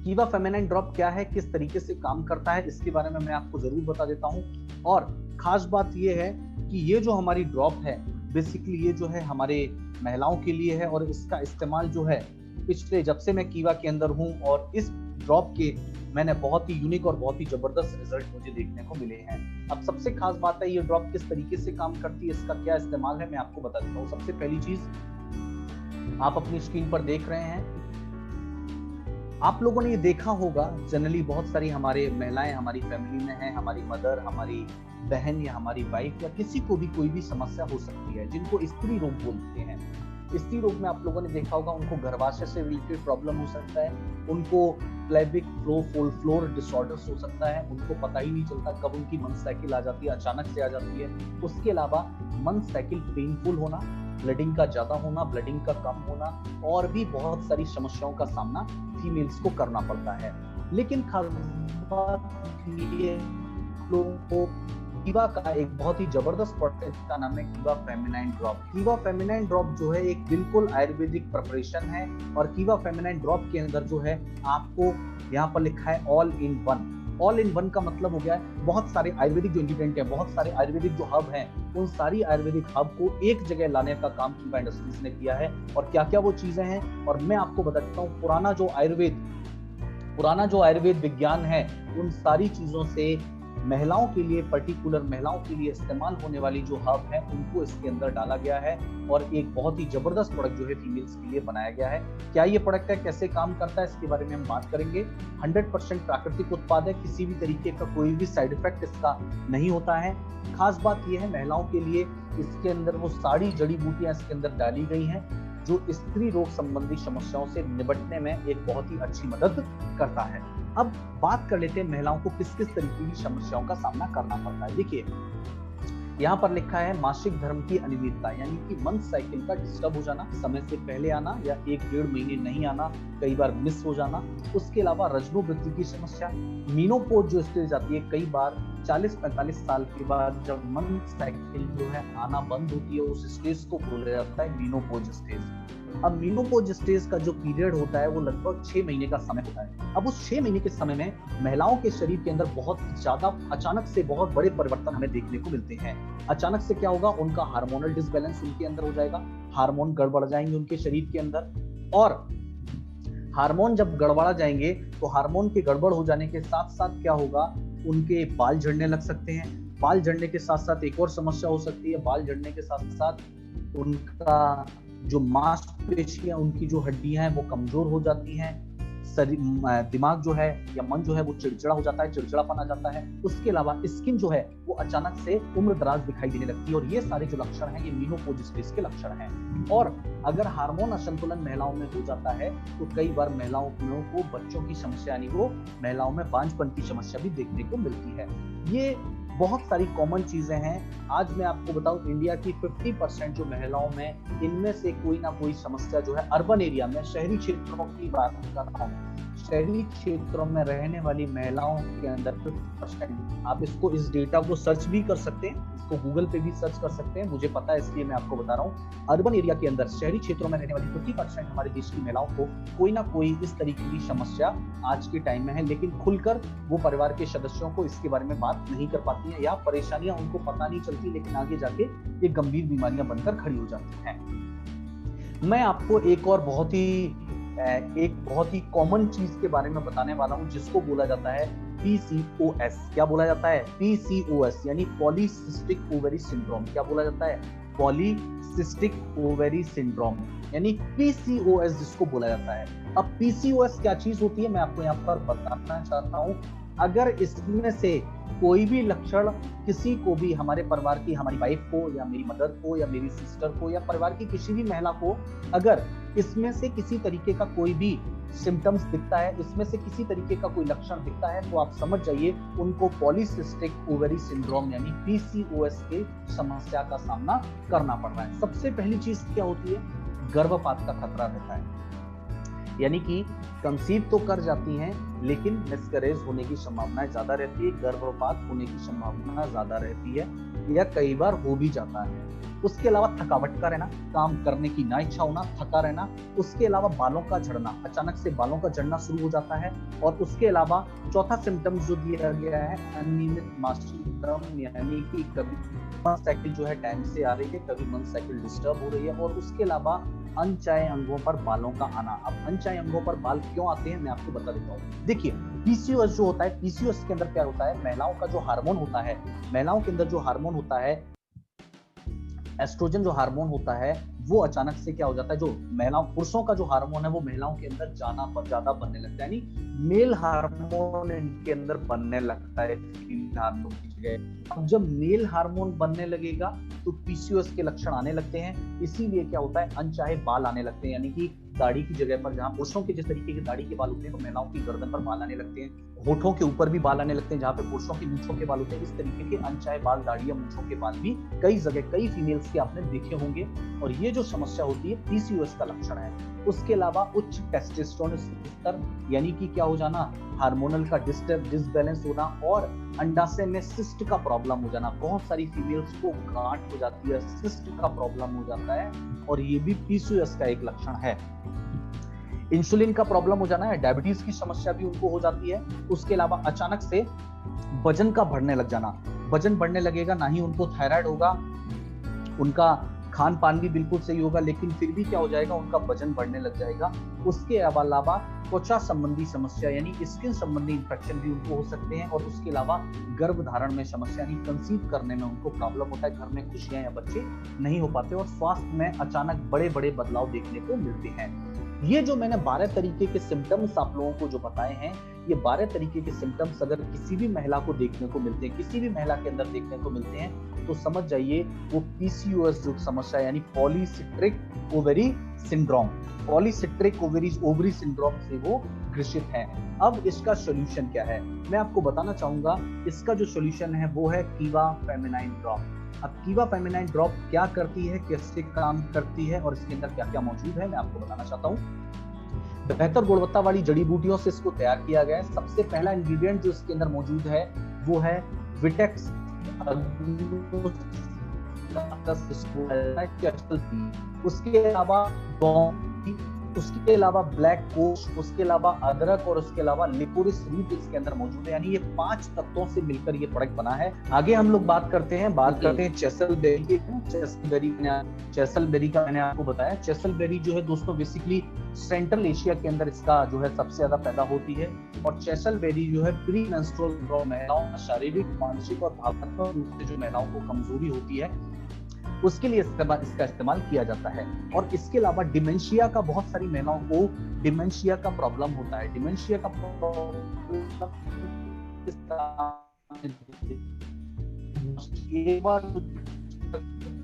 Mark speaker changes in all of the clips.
Speaker 1: कीवा feminine drop क्या है, किस तरीके से काम करता है, इसके बारे में मैं आपको जरूर बता देता हूँ। और खास बात यह है कि ये जो हमारी ड्रॉप है बेसिकली ये जो है हमारे महिलाओं के लिए है, और इसका इस्तेमाल जो है पिछले जब से मैं कीवा के अंदर हूँ और इस ड्रॉप के मैंने बहुत ही यूनिक और बहुत ही जबरदस्त रिजल्ट मुझे देखने को मिले हैं। अब सबसे खास बात है ये ड्रॉप किस तरीके से काम करती है, इसका क्या इस्तेमाल है, मैं आपको बता देता हूँ। सबसे पहली चीज आप अपनी स्क्रीन पर देख रहे हैं, आप लोगों ने ये देखा होगा जनरली बहुत सारी हमारे महिलाएं हमारी फैमिली में हैं, हमारी मदर, हमारी बहन या हमारी वाइफ या किसी को भी कोई भी समस्या हो सकती है जिनको स्त्री रोग बोलते हैं। स्त्री रोग में आप लोगों ने देखा होगा उनको गर्भाशय से रिलेटेड प्रॉब्लम हो सकता है, उनको प्लेबिक फ्लोर डिसऑर्डर्स हो सकता है, उनको पता ही नहीं चलता कब उनकी मंथ साइकिल आ जाती है, अचानक से आ जाती है। उसके अलावा मंथ साइकिल पेनफुल होना, ब्लडिंग का ज्यादा होना, ब्लडिंग का कम होना, और भी बहुत सारी समस्याओं का सामना फीमेल्स को करना पड़ता है। लेकिन खास बात ये लोगों को कीवा का एक बहुत ही जबरदस्त प्रोडक्ट का नाम है कीवा फेमिनाइन ड्रॉप। कीवा फेमिनाइन ड्रॉप जो है एक बिल्कुल आयुर्वेदिक प्रिपरेशन है, और कीवा फेमिनाइन ड्रॉप के अंदर जो है आपको यहाँ पर लिखा है all in one. All in one का मतलब हो गया है बहुत सारे आयुर्वेदिक जो इंग्रेडिएंट है, बहुत सारे आयुर्वेदिक जो हब हैं, उन सारी आयुर्वेदिक हब को एक जगह लाने का काम कीवा इंडस्ट्रीज ने किया है। और क्या क्या वो चीजें हैं और मैं आपको बताता हूँ। पुराना जो आयुर्वेद विज्ञान है, उन सारी चीजों से महिलाओं के लिए, पर्टिकुलर महिलाओं के लिए इस्तेमाल होने वाली जो हब है उनको इसके अंदर डाला गया है, और एक बहुत ही जबरदस्त प्रोडक्ट जो है फीमेल्स के लिए बनाया गया है। क्या ये प्रोडक्ट है, कैसे काम करता है, इसके बारे में हम बात करेंगे। 100% प्राकृतिक उत्पाद है, किसी भी तरीके का कोई भी साइड इफेक्ट इसका नहीं होता है। खास बात यह है महिलाओं के लिए इसके अंदर वो सारी जड़ी बूटियां इसके अंदर डाली गई हैं जो स्त्री रोग संबंधी समस्याओं से निपटने में एक बहुत ही अच्छी मदद करता है। अब बात कर लेते हैं महिलाओं को किस किस तरीके की समस्याओं का सामना करना पड़ता है। देखिए यहाँ पर लिखा है मासिक धर्म की अनियमितता, यानी कि मंथ साइकिल का डिस्टर्ब हो जाना, समय से पहले आना या 1-1.5 महीने नहीं आना, कई बार मिस हो जाना। उसके अलावा रजनो वृद्धि की समस्या, मीनोपोज जो स्टेज आती है, कई बार 40-45 साल के बाद जब मंथ साइकिल जो है आना बंद होती है, उस स्टेज को बोला जाता है मीनोपोज स्टेज। अब मीनोपोज स्टेज का जो पीरियड होता है वो लगभग 6 महीने का समय होता है। अब उस 6 महीने के समय में महिलाओं के शरीर के अंदर बहुत ज्यादा अचानक से बहुत बड़े परिवर्तन हमें देखने को मिलते हैं। अचानक से क्या होगा, उनका हार्मोनल डिसबैलेंस उनके अंदर हो जाएगा, हार्मोन गड़बड़ जाएंगे उनके शरीर के अंदर, और हार्मोन जब गड़बड़ा जाएंगे तो हार्मोन के गड़बड़ हो जाने के साथ साथ क्या होगा, उनके बाल झड़ने लग सकते हैं। बाल झड़ने के साथ साथ एक और समस्या हो सकती है, बाल झड़ने के साथ साथ उनका जो मांसपेशियां, उनकी जो हड्डियां हैं वो कमजोर हो जाती हैं, दिमाग जो है या मन जो है वो चिड़चिड़ा हो जाता है, चिड़चिड़ापन आ जाता है। उसके अलावा स्किन जो है वो अचानक से उम्र दराज दिखाई देने लगती है, और ये सारे जो लक्षण हैं ये मीनोपोज स्टेज के लक्षण हैं। और अगर हार्मोन असंतुलन महिलाओं में हो जाता है तो कई बार महिलाओं को बच्चों की समस्या यानी वो महिलाओं में बांझपन की समस्या भी देखने को मिलती है। ये बहुत सारी कॉमन चीजें हैं। आज मैं आपको बताऊं इंडिया की 50% जो महिलाओं में, इनमें से कोई ना कोई समस्या जो है अर्बन एरिया में, शहरी क्षेत्रों की बात कर रहा हूँ, शहरी क्षेत्रों में रहने वाली महिलाओं के अंदर 50%, आप इसको इस डेटा को सर्च भी कर सकते हैं, इसको गूगल पे भी सर्च कर सकते हैं, मुझे पता है इसलिए मैं आपको बता रहा हूँ। अर्बन एरिया के अंदर शहरी क्षेत्रों में रहने वाली 50% हमारे देश की महिलाओं को कोई ना कोई इस तरीके की समस्या आज के टाइम में है, लेकिन खुलकर वो परिवार के सदस्यों को इसके बारे में बात नहीं कर पाती है, या परेशानियां उनको पता नहीं चलती, लेकिन आगे जाके ये गंभीर बीमारियां बनकर खड़ी हो जाती हैं। मैं आपको एक बहुत ही कॉमन चीज के बारे में बताने वाला हूं जिसको बोला जाता है PCOS। क्या बोला जाता है? PCOS यानी पॉलीसिस्टिक ओवरी सिंड्रोम। क्या बोला जाता है? पॉलीसिस्टिक ओवरी सिंड्रोम यानी PCOS जिसको बोला जाता है। अब PCOS क्या चीज होती है मैं आपको यहाँ पर बताना चाहता हूँ। अगर इसमें से कोई भी लक्षण किसी को भी, हमारे परिवार की, हमारी वाइफ को या मेरी मदर को या मेरी सिस्टर को या परिवार की किसी भी महिला को, अगर इसमें से किसी तरीके का कोई भी सिम्टम्स दिखता है, इसमें से किसी तरीके का कोई लक्षण दिखता है, तो आप समझ जाइए उनको पॉलीसिस्टिक ओवरी सिंड्रोम यानी PCOS के समस्या का सामना करना पड़ रहा है। सबसे पहली चीज क्या होती है? गर्भपात का खतरा रहता है, यानी कि कंसीव तो कर जाती हैं लेकिन मिसकैरेज होने की संभावना ज्यादा रहती है, गर्भपात होने की संभावना ज्यादा रहती है। या कई बार हो भी जाता है। उसके अलावा थकावट का रहना, काम करने की ना इच्छा होना, थका रहना, उसके अलावा बालों का झड़ना, अचानक से बालों का झड़ना शुरू हो जाता है। और उसके अलावा चौथा सिम्टम्स जो दिया गया है, अनियमित मासिक क्रम, यानी कि कभी मंथ साइकिल जो है टाइम से आ रही है, कभी मंथ साइकिल डिस्टर्ब हो रही है। और उसके अलावा अनचाहे अंगों पर बालों का आना। अब अनचाहे अंगों पर बाल क्यों आते हैं, मैं आपको बता देता हूँ। देखिए, पीसीओएस जो होता है, पीसीओएस के अंदर क्या होता है, महिलाओं का जो हार्मोन होता है, महिलाओं के अंदर जो हार्मोन होता है, एस्ट्रोजन जो हार्मोन होता है, वो अचानक से क्या हो जाता है, जो महिलाओं, पुरुषों का जो हार्मोन है वो महिलाओं के अंदर ज्यादा बनने लगता है, यानी मेल हार्मोन इनके अंदर बनने लगता है फीमेल हार्मोन की जगह। अब जब मेल हार्मोन बनने लगेगा तो पीसीओएस के लक्षण आने लगते हैं। इसीलिए क्या होता है, अनचाहे बाल आने लगते हैं, यानी कि दाढ़ी की जगह पर, जहां पुरुषों के जिस तरीके के दाढ़ी के बाल होते हैं, तो महिलाओं की गर्दन पर बाल आने लगते हैं, होठों के ऊपर भी बाल आने लगते हैं, जहां पे पुरुषों की मूंछों के बाल होते हैं। इस तरीके के अनचाहे बाल, दाढ़ी या मूंछों के बाल भी कई जगह, कई फीमेल्स के आपने देखे होंगे। और ये जो समस्या होती है पीसीओएस का लक्षण है। उसके अलावा उच्च टेस्टोस्टेरोन स्तर, यानी कि क्या हो जाना, हार्मोनल का डिसबैलेंस होना, और अंडाशय में सिस्ट का प्रॉब्लम हो जाना। बहुत सारी फीमेल्स को गांठ हो जाती है, सिस्ट का प्रॉब्लम हो जाता है, और ये भी पीसीओएस का एक लक्षण है। इंसुलिन का प्रॉब्लम हो जाना है, डायबिटीज की समस्या भी उनको हो जाती है। उसके अलावा अचानक से वजन का बढ़ने लग जाना, वजन बढ़ने लगेगा, ना ही उनको थायराइड होगा, उनका खान पान भी बिल्कुल सही होगा, लेकिन फिर भी क्या हो जाएगा, उनका वजन बढ़ने लग जाएगा। उसके अलावा त्वचा संबंधी समस्या, यानी स्किन संबंधी इंफेक्शन भी उनको हो सकते हैं। और उसके अलावा गर्भधारण में समस्या, यानी कंसीव करने में उनको प्रॉब्लम होता है, घर में खुशियां या बच्चे नहीं हो पाते, और स्वास्थ्य में अचानक बड़े बड़े बदलाव देखने को मिलते हैं। ये जो मैंने 12 तरीके के सिम्टम्स आप लोगों को जो बताए हैं, ये 12 तरीके के सिम्टम्स अगर किसी भी महिला को देखने को मिलते हैं, किसी भी महिला के अंदर देखने को मिलते हैं, तो समझ जाइए वो पीसीओएस जो समस्या, यानी polycystic ovary syndrome, polycystic ovary syndrome से वो ग्रसित है। अब इसका सॉल्यूशन क्या है, मैं आपको बताना चाहूंगा। इसका जो सॉल्यूशन है वो है कीवा फेमिनाइन ड्रॉप। अब कीवा फेमिनाइन ड्रॉप क्या करती है, कैसे काम करती है, और इसके अंदर क्या क्या मौजूद है, मैं आपको बताना चाहता हूँ। बेहतर गुणवत्ता वाली जड़ी बूटियों से इसको तैयार किया गया है। सबसे पहला इंग्रेडिएंट जो इसके अंदर मौजूद है वो है विटेक्स, उसके अलावा उसके अलावा ब्लैक कोश, उसके अलावा अदरक, और उसके अलावा लिकोरिस रूट इसके अंदर मौजूद है। यानी ये 5 तत्वों से मिलकर ये प्रोडक्ट बना है। आगे हम लोग बात करते हैं चेसलबेरी की। चेसलबेरी का मैंने आपको बताया। चेसलबेरी जो है दोस्तों बेसिकली सेंट्रल एशिया के अंदर इसका जो है सबसे ज्यादा पैदा होती है। और चेसलबेरी जो है प्री मेंस्ट्रुअल महिलाओं, शारीरिक, मानसिक और भावनात्मक रूप से जो महिलाओं को कमजोरी होती है उसके लिए इसका इस्तेमाल किया जाता है। और इसके अलावा डिमेंशिया का, बहुत सारी महिलाओं को डिमेंशिया का प्रॉब्लम होता है। डिमेंशिया का प्रॉब्लम एक बार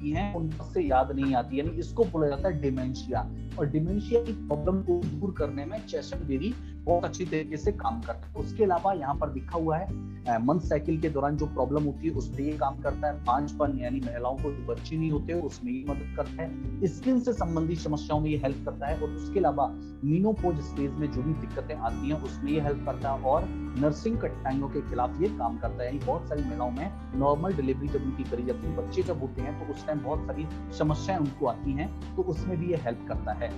Speaker 1: है उनसे याद नहीं आती, यानी इसको बोला जाता है डिमेंशिया। और डिमेंशिया की प्रॉब्लम को दूर करने में चेसलबेरी बहुत अच्छी तरीके से काम करता है। उसके अलावा यहाँ पर लिखा हुआ है मंथ साइकिल के दौरान जो प्रॉब्लम होती है उसमें ये काम करता है। पांचपन, यानी महिलाओं को जो बच्चे नहीं होते उसमें ये मदद करता है। स्किन से संबंधित समस्याओं में ये हेल्प करता है। और उसके अलावा मीनोपॉज स्टेज में जो भी दिक्कतें आती हैं उसमें ये हेल्प करता है। और नर्सिंग कठिनाइयों के खिलाफ ये काम करता है। यानी बहुत सारी महिलाओं में नॉर्मल डिलीवरी जब उनकी करी जाती है, बच्चे जब होते हैं तो उस टाइम बहुत सारी समस्याएं उनको आती हैं, तो उसमें भी ये हेल्प करता है।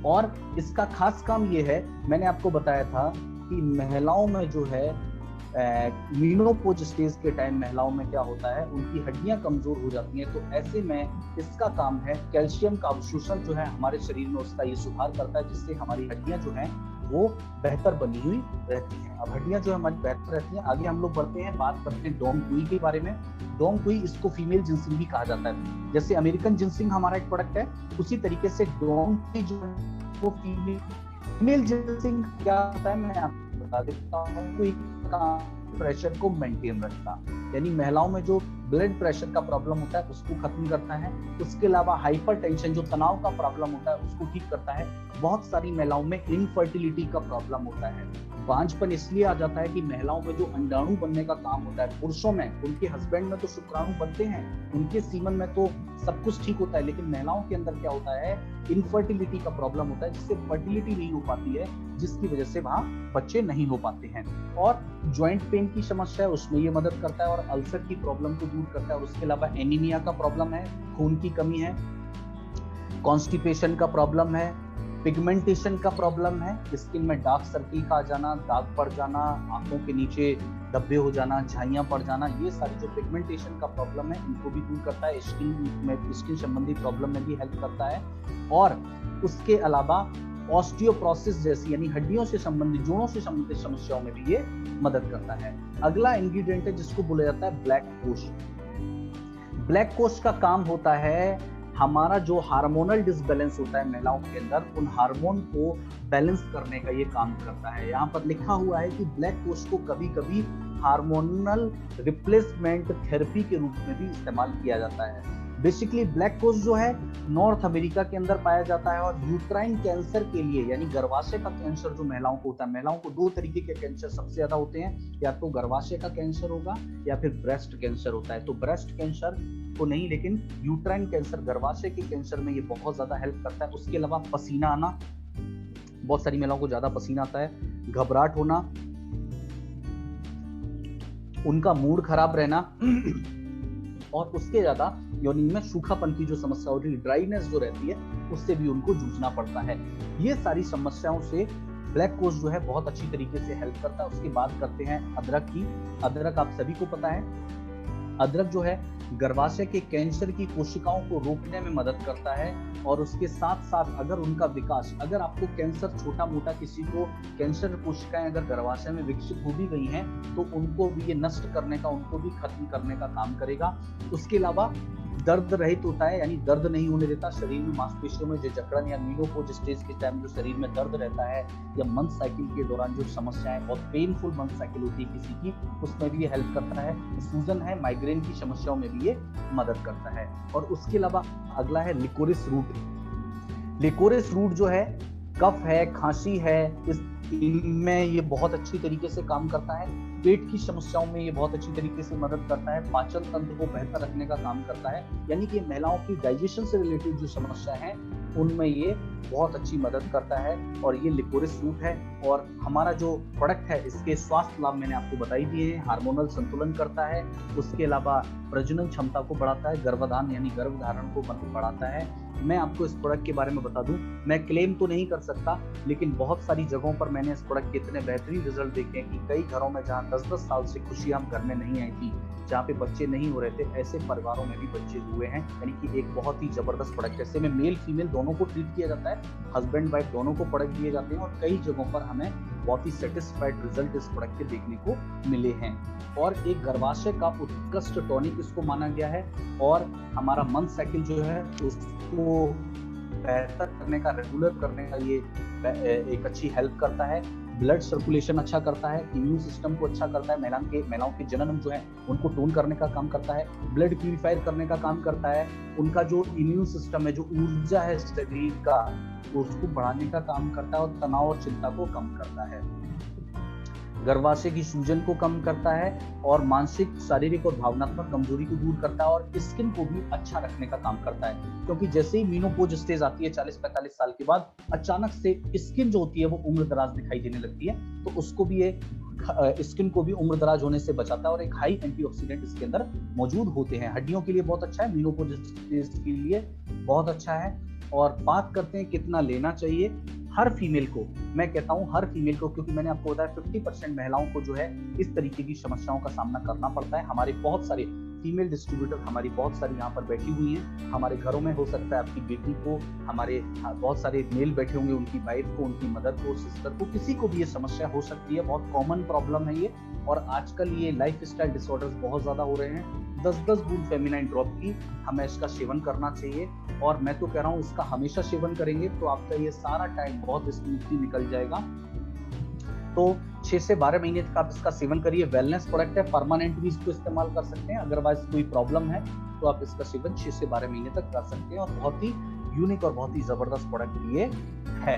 Speaker 1: और इसका खास काम ये है, मैंने आपको बताया था कि महिलाओं में जो है मीनोपॉज स्टेज के टाइम महिलाओं में क्या होता है, उनकी हड्डियां कमजोर हो जाती हैं। तो ऐसे में इसका काम है कैल्शियम का अवशोषण जो है हमारे शरीर में उसका ये सुधार करता है, जिससे हमारी हड्डियां जो हैं वो बेहतर बनी हुई रहती हैं। अब हड्डियां जो है हमारी बेहतर रहती हैं। आगे हम लोग बढ़ते हैं, बात करते हैं डोंग कुई के बारे में। डोंग कुई, इसको फीमेल जिनसिंग भी कहा जाता है। जैसे अमेरिकन जिनसिंग हमारा एक प्रोडक्ट है, उसी तरीके से डोंग कुई जो है वो फीमेल जिनसिंग क्या होता है मैं आपको बता देता हूँ। प्रेशर को मेंटेन रखता, यानी महिलाओं में जो ब्लड प्रेशर का प्रॉब्लम होता है उसको खत्म करता है। उसके अलावा हाइपरटेंशन, जो तनाव का प्रॉब्लम होता है उसको ठीक करता है। बहुत सारी महिलाओं में इनफर्टिलिटी का प्रॉब्लम होता है। बांझपन इसलिए आ जाता है कि महिलाओं में जो अंडाणु बनने का काम होता है, पुरुषों में उनके हस्बैंड में तो शुक्राणु बनते हैं, उनके सीमन में तो सब कुछ ठीक होता है, लेकिन महिलाओं के अंदर क्या होता है, इनफर्टिलिटी का प्रॉब्लम होता है, जिससे फर्टिलिटी नहीं हो पाती है, जिसकी वजह से वहां बच्चे नहीं हो पाते हैं। और ज्वाइंट पेन की समस्या है उसमें ये मदद करता है। और और अल्सर की प्रॉब्लम को दूर करता है। और उसके अलावा एनीमिया का प्रॉब्लम है, खून की कमी है, कॉन्स्टिपेशन का प्रॉब्लम है, पिगमेंटेशन का प्रॉब्लम है, स्किन में डार्क सर्किल का आ जाना, दाग पड़ जाना, आंखों के नीचे धब्बे हो जाना, झाइयां पड़ जाना, ये सारी जो पिगमेंटेशन का प्रॉब्लम है इनको भी दूर करता है। स्किन संबंधी प्रॉब्लम में भी हेल्प करता है। और उसके अलावा ऑस्टियोप्रोसिस जैसी यानी हड्डियों से संबंधित, जोड़ों से संबंधित समस्याओं में भी ये मदद करता है। अगला इंग्रेडिएंट है जिसको बोला जाता है ब्लैक कोश। ब्लैक कोश का काम होता है हमारा जो हार्मोनल डिसबैलेंस होता है महिलाओं के अंदर, उन हार्मोन को बैलेंस करने का ये काम करता है। यहाँ पर लिखा हुआ है कि ब्लैक कोश को कभी कभी हार्मोनल रिप्लेसमेंट थेरेपी के रूप में भी इस्तेमाल किया जाता है। बेसिकली ब्लैक कोश जो है नॉर्थ अमेरिका के अंदर पाया जाता है और यूट्राइन कैंसर के लिए यानी गर्भाशय का कैंसर जो महिलाओं को होता है, महिलाओं को दो तरीके के कैंसर सबसे ज्यादा होते हैं, या तो गर्भाशय का कैंसर होगा या फिर ब्रेस्ट कैंसर होता है। तो ब्रेस्ट कैंसर तो नहीं, लेकिन यूट्राइन कैंसर, गर्भाशय के कैंसर में ये बहुत ज्यादा हेल्प करता है। उसके अलावा पसीना आना, बहुत सारी महिलाओं को ज्यादा पसीना आता है, घबराहट होना, उनका मूड खराब रहना और उसके ज्यादा योनि में सूखापन की जो समस्या होती है, ड्राइनेस जो रहती है, उससे भी उनको जूझना पड़ता है। ये सारी समस्याओं से ब्लैक कोश जो है बहुत अच्छी तरीके से हेल्प करता है। उसकी बात करते हैं अदरक की। अदरक आप सभी को पता है, अदरक जो है गर्भाशय के कैंसर की कोशिकाओं को रोकने में मदद करता है। और उसके साथ साथ अगर उनका विकास, अगर आपको कैंसर छोटा मोटा किसी को कैंसर कोशिकाएं अगर गर्भाशय में विकसित हो भी गई हैं तो उनको भी ये नष्ट करने का, उनको भी खत्म करने का काम करेगा। उसके अलावा दर्द रहित होता है, यानी दर्द नहीं होने देता शरीर में, मांसपेशियों में जो जकड़न या मीनोपॉज स्टेज के टाइम जो शरीर में दर्द रहता है, या मंथ साइकिल के दौरान जो समस्याएं, बहुत पेनफुल मंथ साइकिल होती है किसी की, उसमें भी ये हेल्प करता है। सूजन है, माइग्रेन की समस्याओं में भी ये मदद करता है। और उसके अलावा अगला है लिकोरिस रूट। लिकोरिस रूट जो है कफ है, खांसी है, इनमें ये बहुत अच्छी तरीके से काम करता है। पेट की समस्याओं में ये बहुत अच्छी तरीके से मदद करता है। पाचन तंत्र को बेहतर रखने का काम करता है, यानी कि महिलाओं की डाइजेशन से रिलेटेड जो समस्या है उनमें ये बहुत अच्छी मदद करता है। और ये लिकोरिस रूट है। और हमारा जो प्रोडक्ट है इसके स्वास्थ्य लाभ मैंने आपको बताई दिए हैं। हार्मोनल संतुलन करता है, उसके अलावा प्रजनन क्षमता को बढ़ाता है, गर्भाधान यानी गर्भधारण को बढ़ाता है। मैं आपको इस प्रोडक्ट के बारे में बता दूं, मैं क्लेम तो नहीं कर सकता, लेकिन बहुत सारी जगहों पर मैंने इस प्रोडक्ट के इतने बेहतरीन रिजल्ट देखे हैं कि कई घरों में जहां 10-10 साल से खुशियां हम घर में नहीं आई थी, जहाँ पे बच्चे नहीं हो रहे थे, ऐसे परिवारों में भी बच्चे हुए हैं। यानी कि एक बहुत ही जबरदस्त प्रोडक्ट है। ऐसे में मेल फीमेल दोनों को ट्रीट किया जाता है, हस्बैंड वाइफ दोनों को प्रोडक्ट दिए जाते हैं और कई जगहों पर हमें बहुत ही सेटिस्फाइड रिजल्ट इस प्रोडक्ट के देखने को मिले हैं। और एक गर्भाशय का उत्कृष्ट टॉनिक इसको माना गया है और हमारा मंथ साइकिल जो है उसको बेहतर करने का, रेगुलर करने का ये एक अच्छी हेल्प करता है। ब्लड सर्कुलेशन अच्छा करता है, इम्यून सिस्टम को अच्छा करता है, महिलाओं के जनन जो है उनको टोन करने का काम करता है, ब्लड प्यूरिफायर करने का काम करता है, उनका जो इम्यून सिस्टम है, जो ऊर्जा है शरीर का, उसको बढ़ाने का काम करता है और तनाव और चिंता को कम करता है। गर्भाशय की सूजन को कम करता है और मानसिक, शारीरिक और भावनात्मक कमजोरी को दूर करता है और स्किन को भी अच्छा रखने का काम करता है। क्योंकि जैसे ही मीनोपॉज स्टेज आती है 40-45 साल के बाद, अचानक से स्किन जो होती है वो उम्र दराज दिखाई देने लगती है, तो उसको भी ये स्किन को भी उम्र दराज होने से बचाता है। और एक हाई एंटीऑक्सीडेंट इसके अंदर मौजूद होते हैं। हड्डियों के लिए बहुत अच्छा है, मीनोपॉज स्टेज के लिए बहुत अच्छा है। और बात करते हैं कितना लेना चाहिए। हर फीमेल को, मैं कहता हूं हर फीमेल को, क्योंकि मैंने आपको बताया 50% महिलाओं को जो है इस तरीके की समस्याओं का सामना करना पड़ता है। हमारे बहुत सारे फीमेल डिस्ट्रीब्यूटर, हमारी बहुत सारी यहाँ पर बैठी हुई हैं। हमारे घरों में हो सकता है आपकी बेटी को, हमारे बहुत सारे मेल बैठे होंगे, उनकी वाइफ को, उनकी मदर को, सिस्टर को, किसी को भी ये समस्या हो सकती है। बहुत कॉमन प्रॉब्लम है ये। और आजकल ये लाइफ स्टाइल डिसऑर्डर्स बहुत ज्यादा हो रहे हैं। 10-10 बूंद फेमिनाइन ड्रॉप की हमें इसका सेवन करना चाहिए। और मैं तो कह रहा हूँ इसका हमेशा सेवन करेंगे तो आपका ये सारा टाइम बहुत स्मूथली निकल जाएगा। तो 6 से 12 महीने तक आप इसका सेवन करिए। वेलनेस प्रोडक्ट है, परमानेंट भी इसको इस्तेमाल कर सकते हैं। अदरवाइज कोई प्रॉब्लम है तो आप इसका सेवन 6 से 12 महीने तक कर सकते हैं। और बहुत ही यूनिक और बहुत ही जबरदस्त प्रोडक्ट ये है।